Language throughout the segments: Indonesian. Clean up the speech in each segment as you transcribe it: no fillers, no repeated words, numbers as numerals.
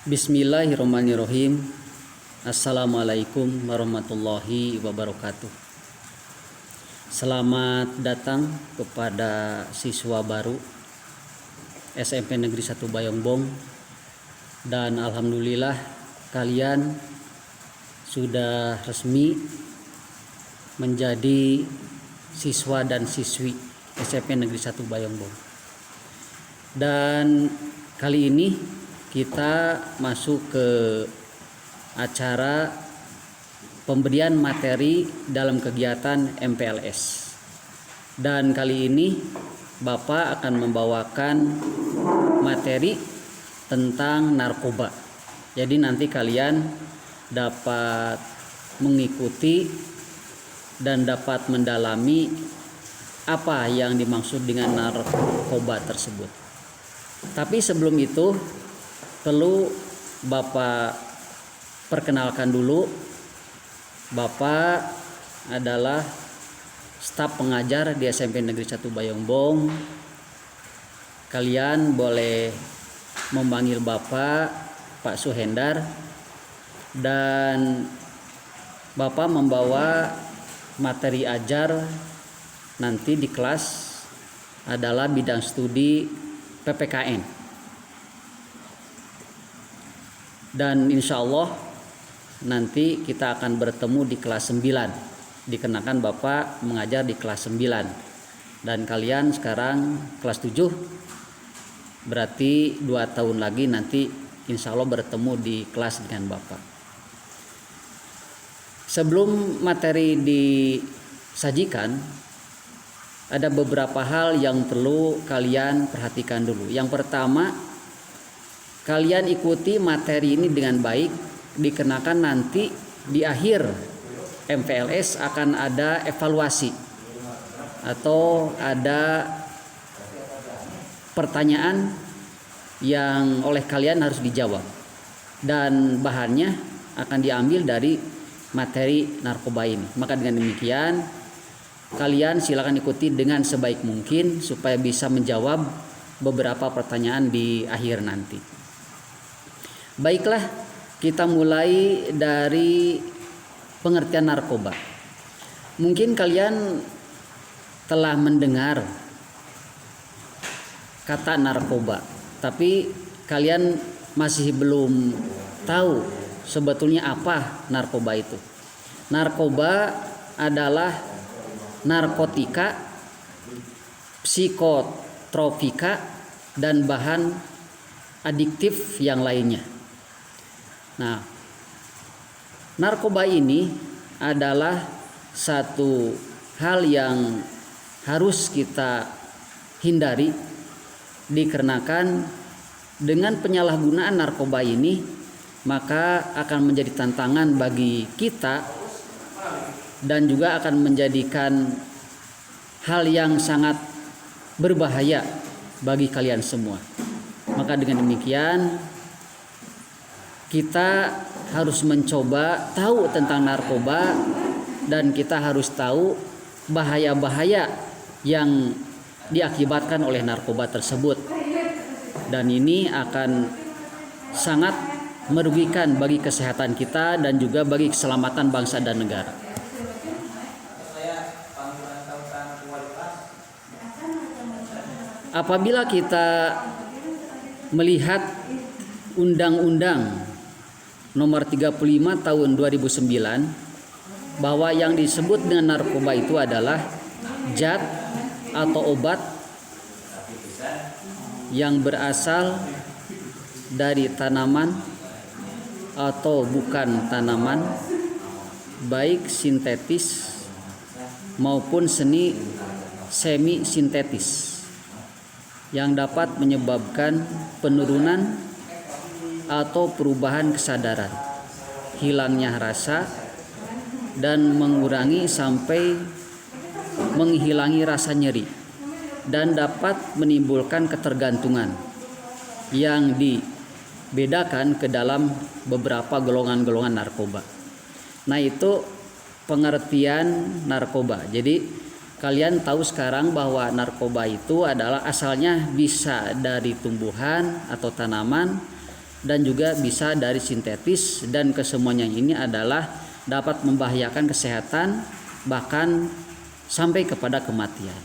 Bismillahirrahmanirrahim. Assalamualaikum warahmatullahi wabarakatuh. Selamat datang kepada siswa baru SMP Negeri 1 Bayongbong. Dan alhamdulillah kalian sudah resmi menjadi siswa dan siswi SMP Negeri 1 Bayongbong. Dan kali ini kita masuk ke acara pemberian materi dalam kegiatan MPLS. Dan kali ini Bapak akan membawakan materi tentang narkoba. Jadi nanti kalian dapat mengikuti dan dapat mendalami apa yang dimaksud dengan narkoba tersebut. Tapi sebelum itu perlu Bapak perkenalkan dulu. Bapak adalah staf pengajar di SMP Negeri 1 Bayongbong. Kalian boleh memanggil Bapak Pak Suhendar. Dan Bapak membawa materi ajar nanti di kelas adalah bidang studi PPKN. Dan insya Allah nanti kita akan bertemu di kelas 9, dikenakan Bapak mengajar di kelas 9 dan kalian sekarang kelas 7, berarti 2 tahun lagi nanti insya Allah bertemu di kelas dengan Bapak. Sebelum materi disajikan, ada beberapa hal yang perlu kalian perhatikan dulu. Yang pertama, kalian ikuti materi ini dengan baik, dikenakan nanti di akhir MPLS akan ada evaluasi atau ada pertanyaan yang oleh kalian harus dijawab, dan bahannya akan diambil dari materi narkoba ini. Maka dengan demikian kalian silakan ikuti dengan sebaik mungkin supaya bisa menjawab beberapa pertanyaan di akhir nanti. Baiklah, kita mulai dari pengertian narkoba. Mungkin kalian telah mendengar kata narkoba, tapi kalian masih belum tahu sebetulnya apa narkoba itu. Narkoba adalah narkotika, psikotropika, dan bahan adiktif yang lainnya. Nah, narkoba ini adalah satu hal yang harus kita hindari, dikarenakan dengan penyalahgunaan narkoba ini maka akan menjadi tantangan bagi kita dan juga akan menjadikan hal yang sangat berbahaya bagi kalian semua. Maka dengan demikian kita harus mencoba tahu tentang narkoba dan kita harus tahu bahaya-bahaya yang diakibatkan oleh narkoba tersebut. Dan ini akan sangat merugikan bagi kesehatan kita dan juga bagi keselamatan bangsa dan negara. Apabila kita melihat Undang-Undang Nomor 35 tahun 2009, bahwa yang disebut dengan narkoba itu adalah zat atau obat yang berasal dari tanaman atau bukan tanaman, baik sintetis maupun semi sintetis, yang dapat menyebabkan penurunan atau perubahan kesadaran, hilangnya rasa, dan mengurangi sampai menghilangi rasa nyeri, dan dapat menimbulkan ketergantungan yang dibedakan ke dalam beberapa golongan-golongan narkoba. Nah, itu pengertian narkoba. Jadi kalian tahu sekarang bahwa narkoba itu adalah asalnya bisa dari tumbuhan atau tanaman dan juga bisa dari sintetis, dan kesemuanya ini adalah dapat membahayakan kesehatan bahkan sampai kepada kematian.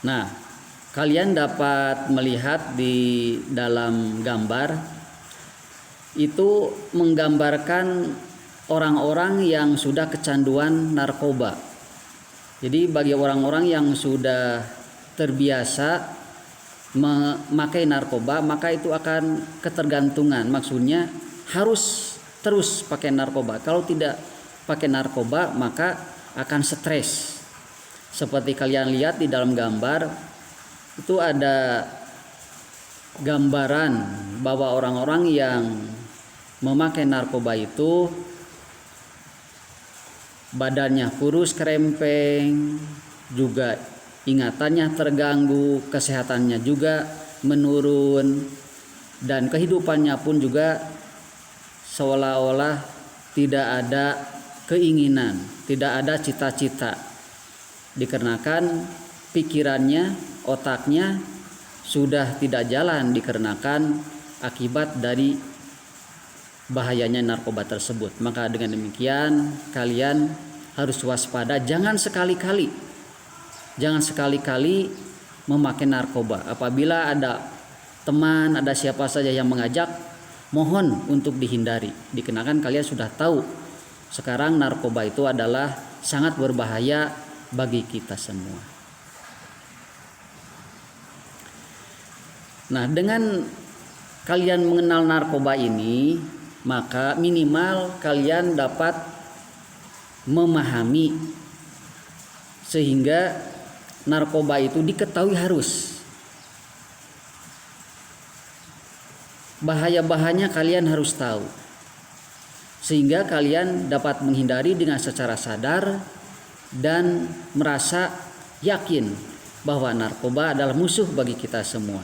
Nah, kalian dapat melihat di dalam gambar itu menggambarkan orang-orang yang sudah kecanduan narkoba. Jadi bagi orang-orang yang sudah terbiasa memakai narkoba, maka itu akan ketergantungan. Maksudnya harus terus pakai narkoba. Kalau tidak pakai narkoba maka akan stres. Seperti kalian lihat di dalam gambar itu ada gambaran bahwa orang-orang yang memakai narkoba itu badannya kurus kerempeng, juga ingatannya terganggu, kesehatannya juga menurun, dan kehidupannya pun juga seolah-olah tidak ada keinginan, tidak ada cita-cita, dikarenakan pikirannya, otaknya sudah tidak jalan dikarenakan akibat dari bahayanya narkoba tersebut. Maka dengan demikian kalian harus waspada, jangan sekali-kali memakai narkoba. Apabila ada teman, ada siapa saja yang mengajak, mohon untuk dihindari, dikarenakan kalian sudah tahu sekarang narkoba itu adalah sangat berbahaya bagi kita semua. Nah, dengan kalian mengenal narkoba ini, maka minimal kalian dapat memahami sehingga narkoba itu diketahui harus. Bahaya-bahayanya kalian harus tahu. Sehingga kalian dapat menghindari dengan secara sadar dan merasa yakin bahwa narkoba adalah musuh bagi kita semua.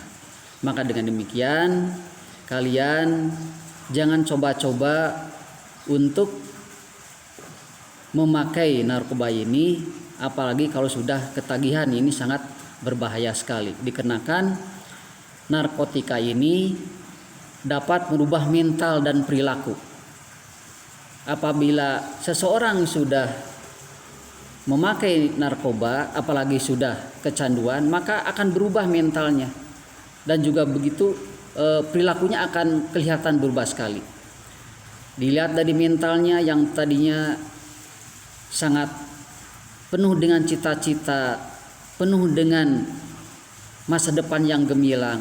Maka dengan demikian kalian jangan coba-coba untuk memakai narkoba ini, apalagi kalau sudah ketagihan. Ini sangat berbahaya sekali, dikarenakan narkotika ini dapat merubah mental dan perilaku. Apabila seseorang sudah memakai narkoba, apalagi sudah kecanduan, maka akan berubah mentalnya, dan juga begitu perilakunya akan kelihatan berubah sekali. Dilihat dari mentalnya yang tadinya sangat penuh dengan cita-cita, penuh dengan masa depan yang gemilang,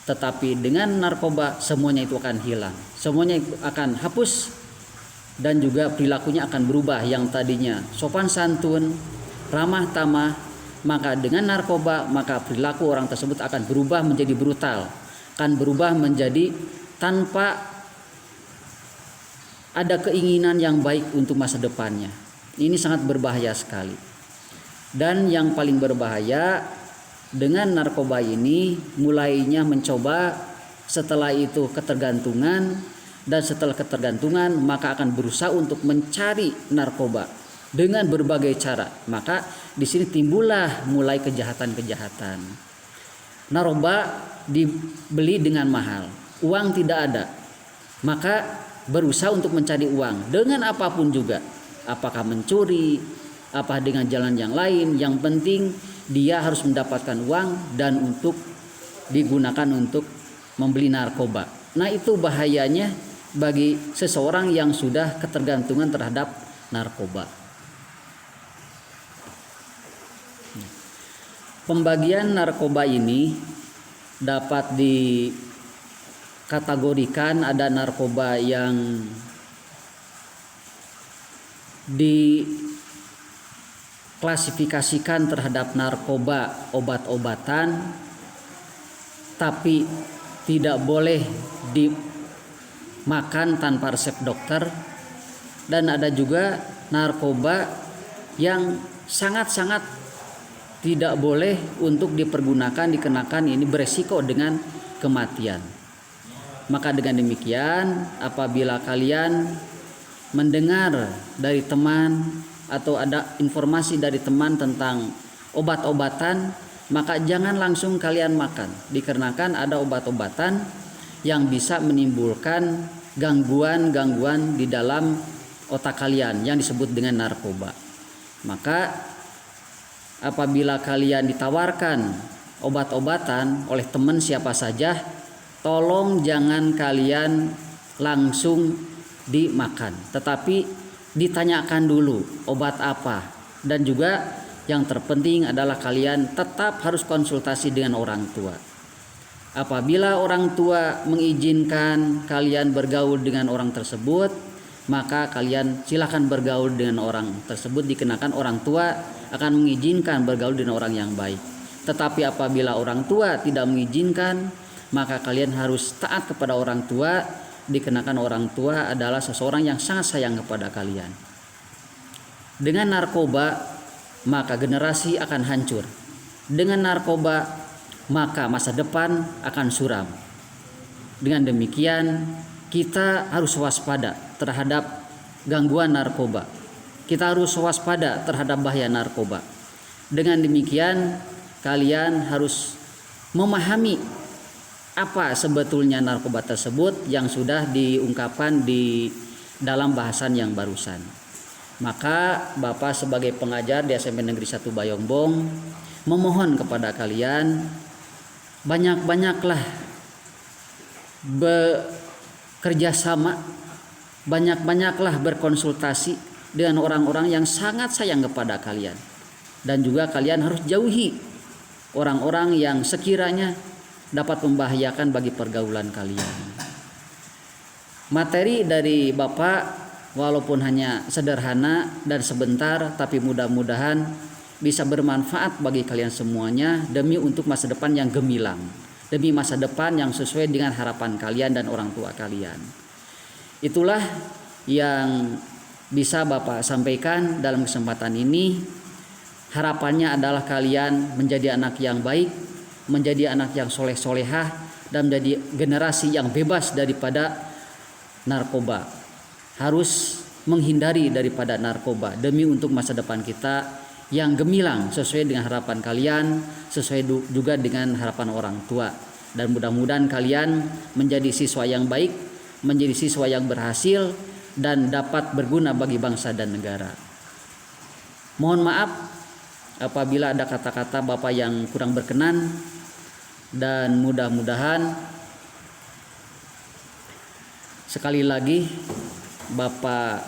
tetapi dengan narkoba semuanya itu akan hilang, semuanya itu akan hapus, dan juga perilakunya akan berubah. Yang tadinya sopan santun, ramah tamah, maka dengan narkoba maka perilaku orang tersebut akan berubah menjadi brutal, akan berubah menjadi tanpa ada keinginan yang baik untuk masa depannya. Ini sangat berbahaya sekali. Dan yang paling berbahaya dengan narkoba ini, mulainya mencoba, setelah itu ketergantungan, dan setelah ketergantungan maka akan berusaha untuk mencari narkoba dengan berbagai cara. Maka di sini timbullah mulai kejahatan-kejahatan. Narkoba dibeli dengan mahal, uang tidak ada, maka berusaha untuk mencari uang dengan apapun juga, apakah mencuri, apa dengan jalan yang lain, yang penting dia harus mendapatkan uang dan untuk digunakan untuk membeli narkoba. Nah, itu bahayanya bagi seseorang yang sudah ketergantungan terhadap narkoba. Pembagian narkoba ini dapat dikategorikan, ada narkoba yang diklasifikasikan terhadap narkoba obat-obatan tapi tidak boleh dimakan tanpa resep dokter, dan ada juga narkoba yang sangat-sangat tidak boleh untuk dipergunakan, dikenakan ini beresiko dengan kematian. Maka dengan demikian, apabila kalian mendengar dari teman atau ada informasi dari teman tentang obat-obatan, maka jangan langsung kalian makan, dikarenakan ada obat-obatan yang bisa menimbulkan gangguan-gangguan di dalam otak kalian yang disebut dengan narkoba. Maka apabila kalian ditawarkan obat-obatan oleh teman siapa saja, tolong jangan kalian langsung dimakan, tetapi ditanyakan dulu obat apa. Dan juga yang terpenting adalah kalian tetap harus konsultasi dengan orang tua. Apabila orang tua mengizinkan kalian bergaul dengan orang tersebut, maka kalian silakan bergaul dengan orang tersebut, dikenakan orang tua akan mengizinkan bergaul dengan orang yang baik. Tetapi apabila orang tua tidak mengizinkan, maka kalian harus taat kepada orang tua, dikenakan orang tua adalah seseorang yang sangat sayang kepada kalian. Dengan narkoba maka generasi akan hancur. Dengan narkoba maka masa depan akan suram. Dengan demikian kita harus waspada terhadap gangguan narkoba. Kita harus waspada terhadap bahaya narkoba. Dengan demikian kalian harus memahami apa sebetulnya narkoba tersebut yang sudah diungkapkan di dalam bahasan yang barusan. Maka Bapak sebagai pengajar di SMP Negeri 1 Bayongbong memohon kepada kalian banyak-banyaklah bekerja sama, banyak-banyaklah berkonsultasi dengan orang-orang yang sangat sayang kepada kalian. Dan juga kalian harus jauhi orang-orang yang sekiranya dapat membahayakan bagi pergaulan kalian. Materi dari Bapak walaupun hanya sederhana dan sebentar, tapi mudah-mudahan bisa bermanfaat bagi kalian semuanya demi untuk masa depan yang gemilang, demi masa depan yang sesuai dengan harapan kalian dan orang tua kalian. Itulah yang bisa Bapak sampaikan dalam kesempatan ini. Harapannya adalah kalian menjadi anak yang baik, menjadi anak yang soleh-solehah, dan menjadi generasi yang bebas daripada narkoba. Harus menghindari daripada narkoba demi untuk masa depan kita yang gemilang sesuai dengan harapan kalian, sesuai juga dengan harapan orang tua. Dan mudah-mudahan kalian menjadi siswa yang baik, menjadi siswa yang berhasil dan dapat berguna bagi bangsa dan negara. Mohon maaf apabila ada kata-kata Bapak yang kurang berkenan, dan mudah-mudahan sekali lagi Bapak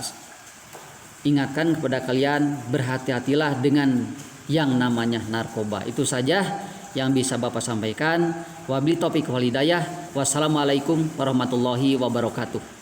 ingatkan kepada kalian, berhati-hatilah dengan yang namanya narkoba. Itu saja yang bisa Bapak sampaikan. Wabillahi taufiq wal hidayah. Wassalamualaikum warahmatullahi wabarakatuh.